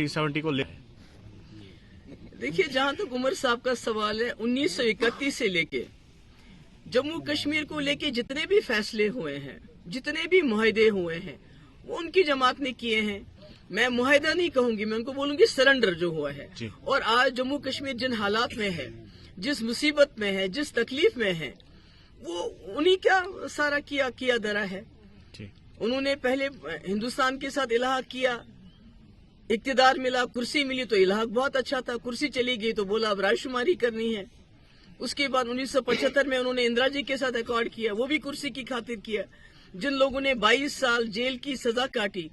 T70 को ले देखिए, जहां तक उमर साहब का सवाल है, 1931 से लेके जम्मू कश्मीर को लेके जितने भी फैसले हुए हैं, जितने भी मुआहदे हुए हैं, वो उनकी जमात ने किए हैं। मैं मुआहदा नहीं कहूंगी, मैं उनको बोलूंगी सरेंडर जो हुआ है। और आज जम्मू कश्मीर जिन हालात में है, जिस मुसीबत में है, जिस तकलीफ में है, वो उन्हीं का सारा किया धरा है। उन्होंने पहले हिंदुस्तान के साथ इलाहा किया, इक्तिदार मिला, कुर्सी मिली तो इलाहा बहुत अच्छा था, कुर्सी चली गई तो बोला अब राजशुमारी करनी है। उसके बाद 1975 में उन्होंने इंदिरा जी के साथ अकॉर्ड किया, वो भी कुर्सी की खातिर किया। जिन लोगों ने 22 साल जेल की सजा काटी,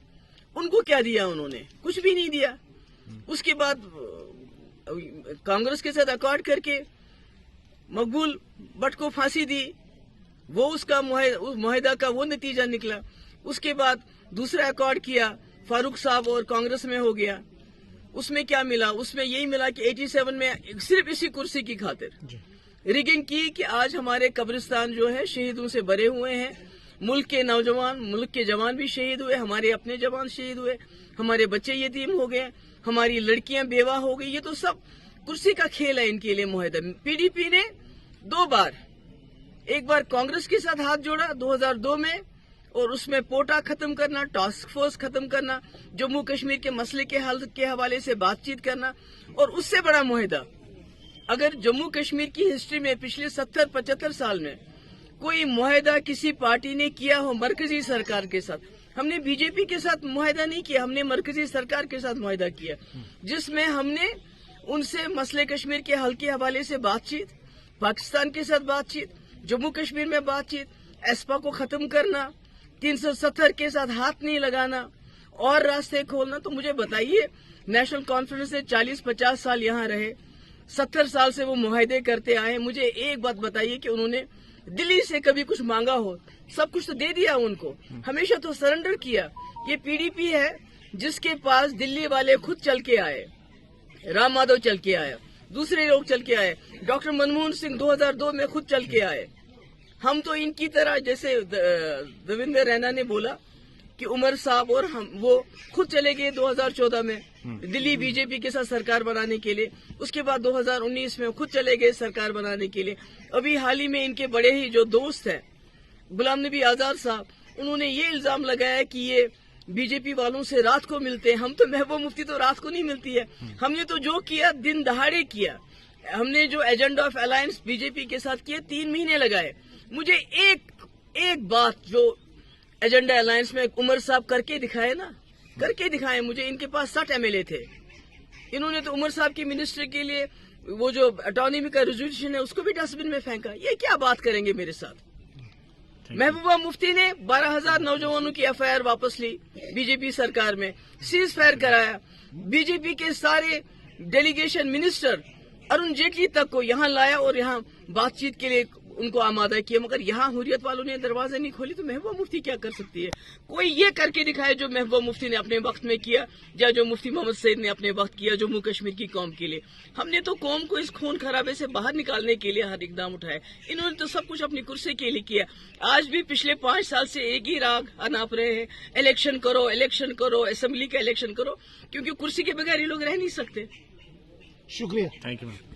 उनको क्या दिया उन्होंने? कुछ भी नहीं दिया। उसके बाद कांग्रेस के साथ अकॉर्ड करके मकबूल भट्ट को फांसी दी, वो उसका मुआहदा का वो नतीजा निकला। उसके बाद दूसरा अकॉर्ड किया, फारूक साहब और कांग्रेस में हो गया। उसमें क्या मिला? उसमें यही मिला कि 87 में सिर्फ इसी कुर्सी की खातिर रिगिंग की कि आज हमारे कब्रिस्तान जो है शहीदों से भरे हुए हैं। मुल्क के नौजवान, मुल्क के जवान भी शहीद हुए, हमारे अपने जवान शहीद हुए, हमारे बच्चे यतीम हो गए, हमारी लड़कियां बेवा हो गई। ये तो सब कुर्सी का खेल है इनके लिए मुआहदा। पीडीपी ने 2 बार, एक बार कांग्रेस के साथ हाथ जोड़ा 2002 में, और उसमें पोटा खत्म करना, टास्क फोर्स खत्म करना, जम्मू कश्मीर के मसले के हल के हवाले से बातचीत करना, और उससे बड़ा मुआहदा अगर जम्मू कश्मीर की हिस्ट्री में पिछले 70-75 साल में कोई मुआहदा किसी पार्टी ने किया हो मरकजी सरकार के साथ, हमने बीजेपी के साथ मुआहदा नहीं किया, हमने मरकजी सरकार के साथ मुआहदा किया, जिसमें हमने उनसे मसले कश्मीर के हल के हवाले से बातचीत, पाकिस्तान के साथ बातचीत, जम्मू कश्मीर में बातचीत, एस्पा को खत्म करना, 370 के साथ हाथ नहीं लगाना और रास्ते खोलना। तो मुझे बताइए, नेशनल कॉन्फ्रेंस से 40-50 साल यहाँ रहे, 70 साल से वो मुआहदे करते आए। मुझे एक बात बताइए कि उन्होंने दिल्ली से कभी कुछ मांगा हो? सब कुछ तो दे दिया उनको, हमेशा तो सरेंडर किया। ये पीडीपी है जिसके पास दिल्ली वाले खुद चल के आए, राम माधव चल के आया, दूसरे लोग चल के आए, डॉक्टर मनमोहन सिंह 2002 में खुद चल के आए। हम तो इनकी तरह, जैसे देवेंद्र रैना ने बोला कि उमर साहब और हम, वो खुद चले गए 2014 में दिल्ली बीजेपी के साथ सरकार बनाने के लिए। उसके बाद 2019 में खुद चले गए सरकार बनाने के लिए। अभी हाल ही में इनके बड़े ही जो दोस्त हैं गुलाम नबी आजाद साहब, उन्होंने ये इल्जाम लगाया कि ये बीजेपी वालों से रात को मिलते हैं। हम तो महबूबा मुफ्ती तो रात को नहीं मिलती है, हमने तो जो किया दिन दहाड़े किया। हमने जो एजेंडा ऑफ अलायंस बीजेपी के साथ किया, 3 महीने लगाए। मुझे एक बात जो एजेंडा अलायंस में उमर साहब करके दिखाए ना, करके दिखाए। मुझे इनके पास 60 एमएलए थे, इन्होंने तो उमर साहब की मिनिस्ट्री के लिए वो जो ऑटोनॉमी का रेजोल्यूशन है उसको भी डस्टबिन में फेंका। ये क्या बात करेंगे मेरे साथ? महबूबा मुफ्ती ने 12,000 नौजवानों की एफआईआर वापस ली बीजेपी सरकार में, सीज फायर कराया। बीजेपी के सारे डेलीगेशन मिनिस्टर अरुण जेटली तक को यहाँ लाया और यहाँ बातचीत के लिए उनको आमादा किया, मगर यहाँ हुर्रियत वालों ने दरवाजे नहीं खोली। तो महबूबा मुफ्ती क्या कर सकती है? कोई ये करके दिखाए जो महबूबा मुफ्ती ने अपने वक्त में किया, या जो मुफ्ती मोहम्मद सईद ने अपने वक्त किया जम्मू कश्मीर की कौम के लिए। हमने तो कौम को इस खून खराबे से बाहर निकालने के लिए हर इकदाम उठाए। इन्होंने तो सब कुछ अपनी कुर्सी के लिए किया। आज भी पिछले 5 साल से एक ही राग अनाप रहे हैं, इलेक्शन करो, इलेक्शन करो, असेंबली का इलेक्शन करो, क्योंकि कुर्सी के बगैर ये लोग रह नहीं सकते। शुक्रिया, थैंक यू मैम।